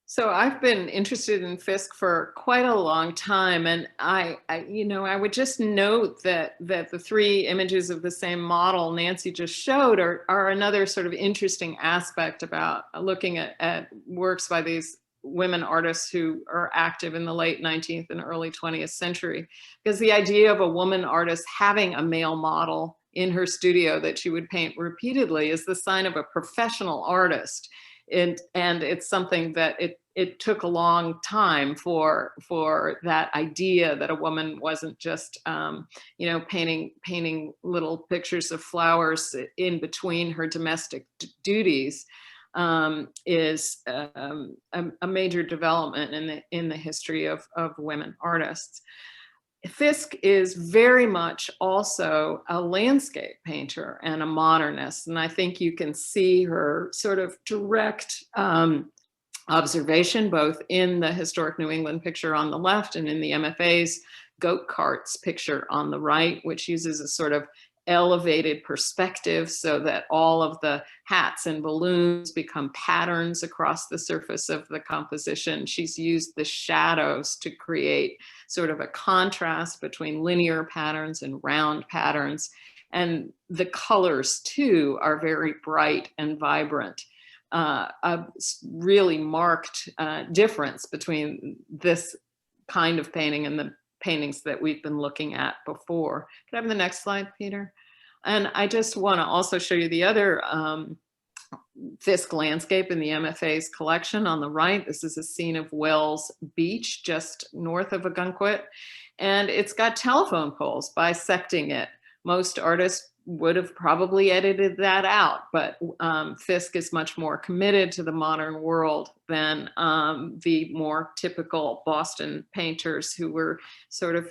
So I've been interested in Fisk for quite a long time, and I would just note that the 3 images of the same model Nancy just showed are another sort of interesting aspect about looking at works by these women artists who are active in the late 19th and early 20th century, because the idea of a woman artist having a male model in her studio that she would paint repeatedly is the sign of a professional artist. And it's something that it took a long time for that idea that a woman wasn't just painting little pictures of flowers in between her domestic duties, is a major development in the history of women artists. Fisk is very much also a landscape painter and a modernist. And I think you can see her sort of direct observation, both in the Historic New England picture on the left and in the MFA's goat carts picture on the right, which uses a sort of elevated perspective so that all of the hats and balloons become patterns across the surface of the composition. She's used the shadows to create sort of a contrast between linear patterns and round patterns. And the colors too are very bright and vibrant. A really marked difference between this kind of painting and the paintings that we've been looking at before. Could I have the next slide, Peter? And I just want to also show you the other Fisk landscape in the MFA's collection on the right. This is a scene of Wells Beach, just north of Ogunquit. And it's got telephone poles bisecting it. Most artists would have probably edited that out, but Fisk is much more committed to the modern world than the more typical Boston painters who were sort of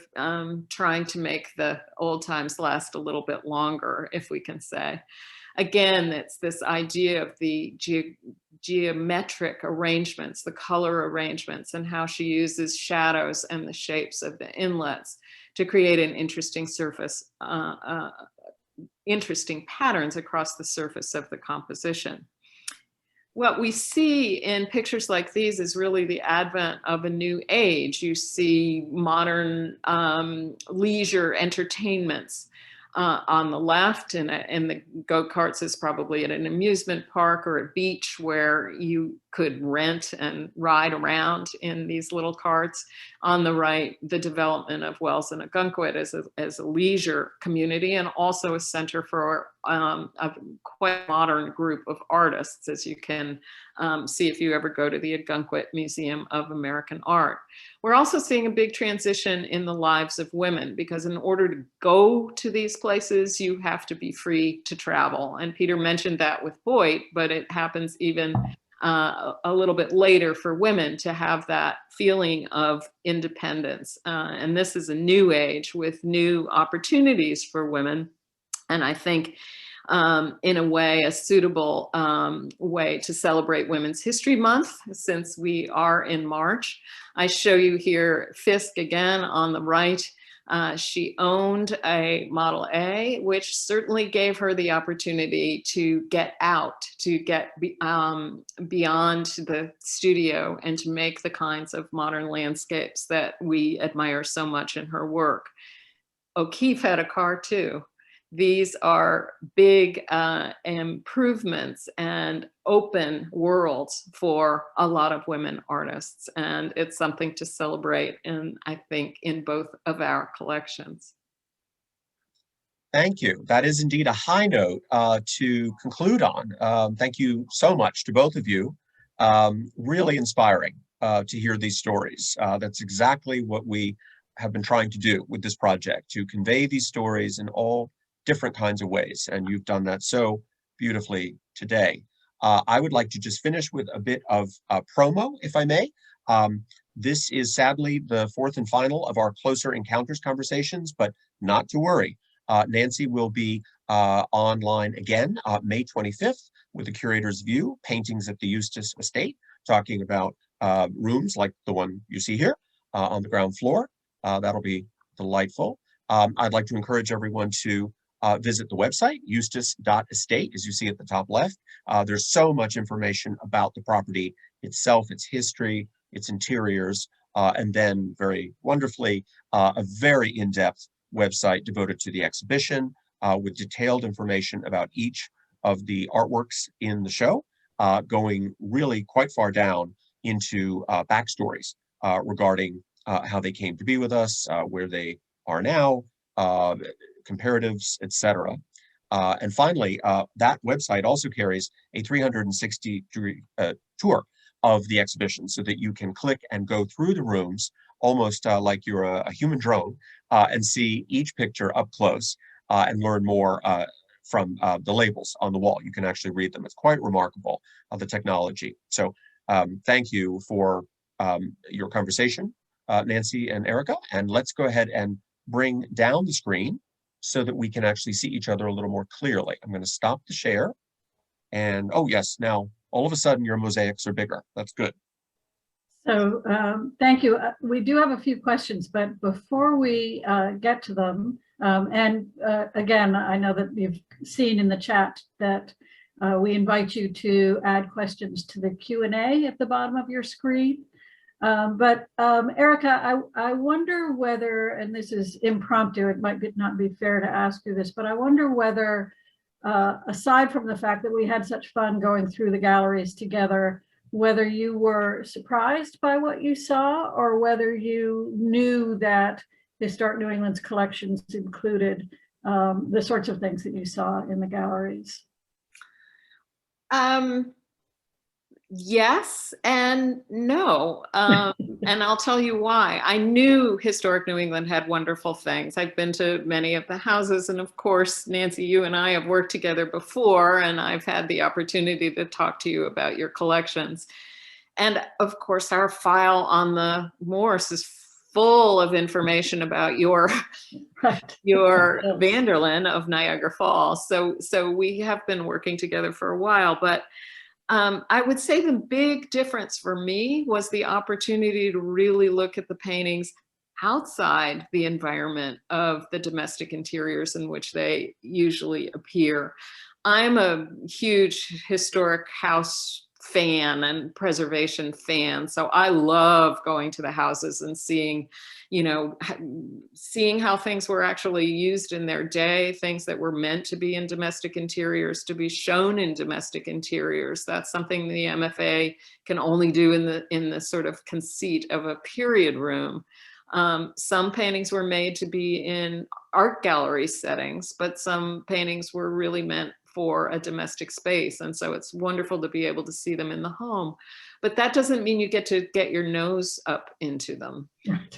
trying to make the old times last a little bit longer, if we can say. Again, it's this idea of the geometric arrangements, the color arrangements, and how she uses shadows and the shapes of the inlets to create an interesting surface, interesting patterns across the surface of the composition. What we see in pictures like these is really the advent of a new age. You see modern leisure entertainments. On the left, and the go-karts is probably at an amusement park or a beach where you could rent and ride around in these little carts. On the right, the development of Wells and Ogunquit as a leisure community, and also a center for a quite modern group of artists, as you can see if you ever go to the Ogunquit Museum of American Art. We're also seeing a big transition in the lives of women, because in order to go to these places, you have to be free to travel. And Peter mentioned that with Boyd, but it happens even a little bit later for women to have that feeling of independence. And this is a new age with new opportunities for women. And I think in a way, a suitable way to celebrate Women's History Month, since we are in March. I show you here Fisk again on the right. She owned a Model A, which certainly gave her the opportunity to get out, to get beyond the studio and to make the kinds of modern landscapes that we admire so much in her work. O'Keeffe had a car too. These are big improvements and open worlds for a lot of women artists. And it's something to celebrate, and I think in both of our collections. Thank you. That is indeed a high note to conclude on. Thank you so much to both of you. Really inspiring to hear these stories. That's exactly what we have been trying to do with this project, to convey these stories in all different kinds of ways, and you've done that so beautifully today. I would like to just finish with a bit of promo, if I may. This is sadly the fourth and final of our Closer Encounters conversations, but not to worry. Nancy will be online again May 25th with the Curator's View, Paintings at the Eustis Estate, talking about rooms like the one you see here on the ground floor. That'll be delightful. I'd like to encourage everyone to visit the website, eustis.estate, as you see at the top left. There's so much information about the property itself, its history, its interiors, and then very wonderfully, a very in-depth website devoted to the exhibition with detailed information about each of the artworks in the show, going really quite far down into backstories regarding how they came to be with us, where they are now, comparatives, etc. And finally, that website also carries a 360-degree tour of the exhibition, so that you can click and go through the rooms almost like you're a human drone and see each picture up close and learn more from the labels on the wall. You can actually read them. It's quite remarkable, the technology. So thank you for your conversation, Nancy and Erica, and let's go ahead and bring down the screen so that we can actually see each other a little more clearly. I'm going to stop the share. And oh yes, now all of a sudden your mosaics are bigger. That's good. So thank you. We do have a few questions, but before we get to them, again, I know that you've seen in the chat that we invite you to add questions to the Q&A at the bottom of your screen. Erica, I wonder whether, and this is impromptu, it might not be fair to ask you this, but I wonder whether, aside from the fact that we had such fun going through the galleries together, whether you were surprised by what you saw, or whether you knew that Historic New England's collections included the sorts of things that you saw in the galleries. Yes and no. And I'll tell you why. I knew historic New England had wonderful things. I've been to many of the houses. And of course, Nancy, you and I have worked together before, and I've had the opportunity to talk to you about your collections. And of course, our file on the Morse is full of information about your Right. your Vanderlyn of Niagara Falls. So we have been working together for a while, but I would say the big difference for me was the opportunity to really look at the paintings outside the environment of the domestic interiors in which they usually appear. I'm a huge historic house fan and preservation fan, so I love going to the houses and seeing, seeing how things were actually used in their day, things that were meant to be in domestic interiors, to be shown in domestic interiors. That's something the MFA can only do in the sort of conceit of a period room. Some paintings were made to be in art gallery settings, but some paintings were really meant for a domestic space. And so it's wonderful to be able to see them in the home. But that doesn't mean you get to get your nose up into them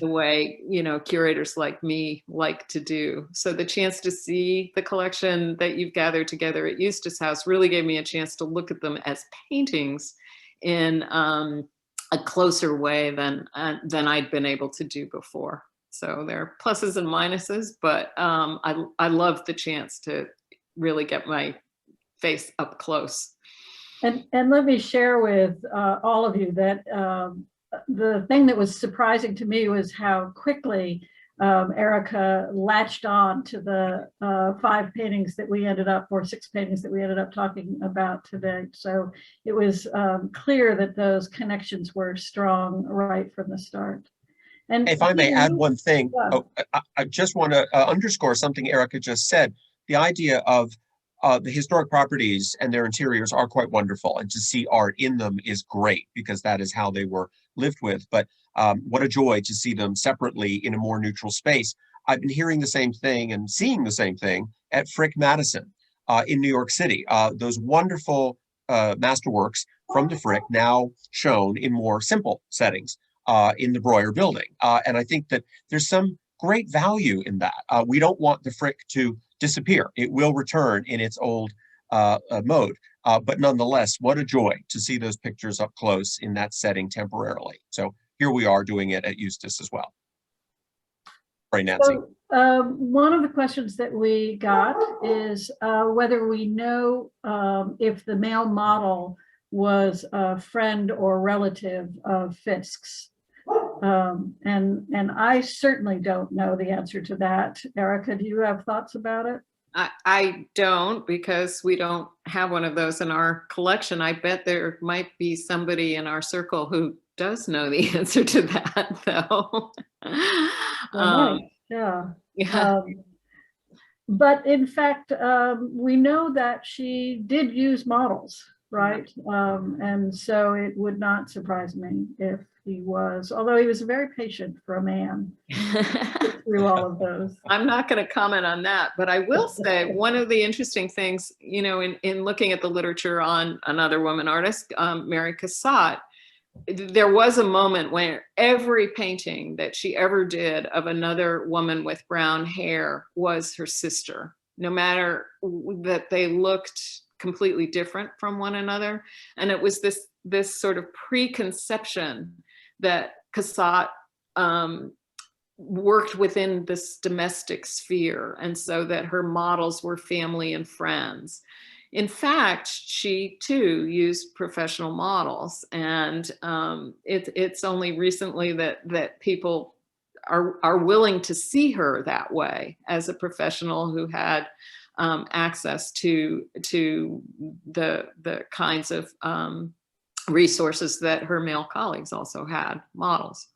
the way, curators like me like to do. So the chance to see the collection that you've gathered together at Eustace House really gave me a chance to look at them as paintings in a closer way than I'd been able to do before. So there are pluses and minuses, but I love the chance to really get my face up close. And let me share with all of you that the thing that was surprising to me was how quickly Erica latched on to the 5 paintings that we ended up, or 6 paintings that we ended up talking about today. So it was clear that those connections were strong right from the start. And if I may add one thing, I just want to underscore something Erica just said. The idea of the historic properties and their interiors are quite wonderful, and to see art in them is great because that is how they were lived with. But what a joy to see them separately in a more neutral space. I've been hearing the same thing and seeing the same thing at Frick Madison in New York City. Those wonderful masterworks from the Frick now shown in more simple settings in the Breuer building. And I think that there's some great value in that. We don't want the Frick to disappear. It will return in its old mode. But nonetheless, what a joy to see those pictures up close in that setting temporarily. So here we are doing it at Eustace as well. Right, Nancy. So, one of the questions that we got is whether we know if the male model was a friend or relative of Fisk's. And I certainly don't know the answer to that. Erica, do you have thoughts about it? I don't, because we don't have one of those in our collection. I bet there might be somebody in our circle who does know the answer to that, though. Yeah. Yeah. But in fact, we know that she did use models, right? And so it would not surprise me if he was, although he was very patient for a man through all of those. I'm not going to comment on that, but I will say one of the interesting things, in looking at the literature on another woman artist, Mary Cassatt, there was a moment where every painting that she ever did of another woman with brown hair was her sister, no matter that they looked completely different from one another. And it was this sort of preconception that Cassatt worked within this domestic sphere, and so that her models were family and friends. In fact, she too used professional models, and it's only recently that people are willing to see her that way as a professional who had access to the kinds of resources that her male colleagues also had, models.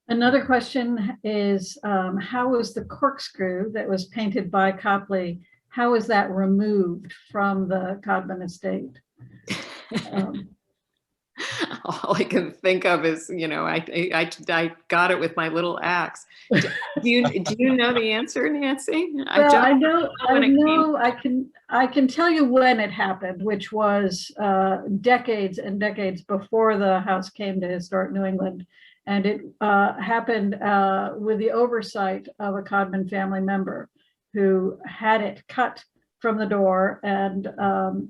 Another question is, how was the corkscrew that was painted by Copley, how was that removed from the Codman estate? all I can think of is, you know, I got it with my little axe. Do you know the answer, Nancy? Well, I know, when it came. I can tell you when it happened, which was decades and decades before the house came to Historic New England. And it happened with the oversight of a Codman family member who had it cut from the door and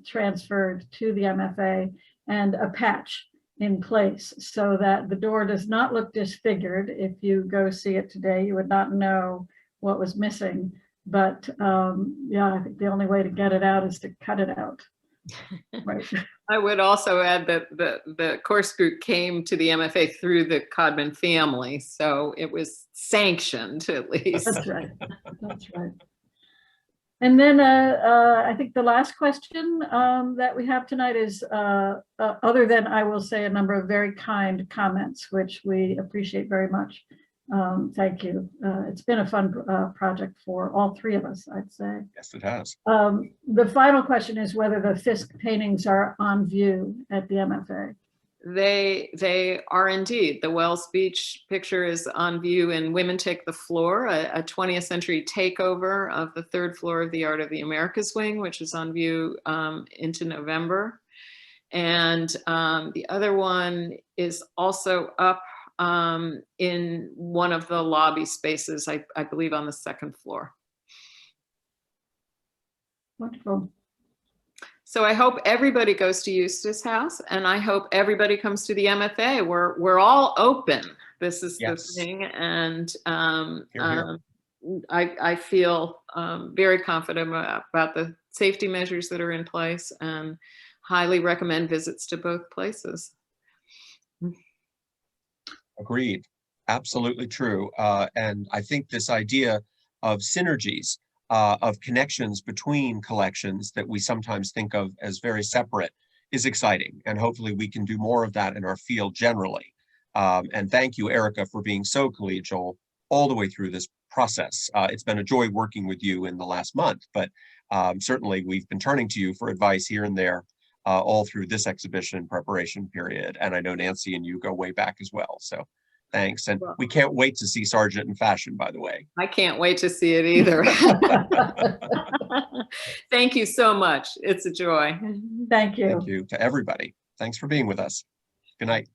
transferred to the MFA, and a patch in place so that the door does not look disfigured. If you go see it today, you would not know what was missing. But yeah, I think the only way to get it out is to cut it out. Right. I would also add that the course group came to the MFA through the Codman family, so it was sanctioned at least. That's right. That's right. And then I think the last question that we have tonight is, other than, I will say, a number of very kind comments, which we appreciate very much. Thank you. It's been a fun project for all three of us, I'd say. Yes, it has. The final question is whether the Fisk paintings are on view at the MFA. They are indeed. The Wells Beach picture is on view in Women Take the Floor, a 20th century takeover of the third floor of the Art of the Americas wing, which is on view into November. And the other one is also up in one of the lobby spaces, I believe on the second floor. Wonderful. So I hope everybody goes to Eustace House, and I hope everybody comes to the MFA. We're all open. This is the thing, and I feel very confident about the safety measures that are in place, and highly recommend visits to both places. Agreed. Absolutely true. And I think this idea of synergies, of connections between collections that we sometimes think of as very separate is exciting. And hopefully we can do more of that in our field generally. And thank you, Erica, for being so collegial all the way through this process. It's been a joy working with you in the last month, but certainly we've been turning to you for advice here and there all through this exhibition preparation period. And I know Nancy and you go way back as well. So thanks. And we can't wait to see Sargent in fashion, by the way. I can't wait to see it either. Thank you so much. It's a joy. Thank you. Thank you to everybody. Thanks for being with us. Good night.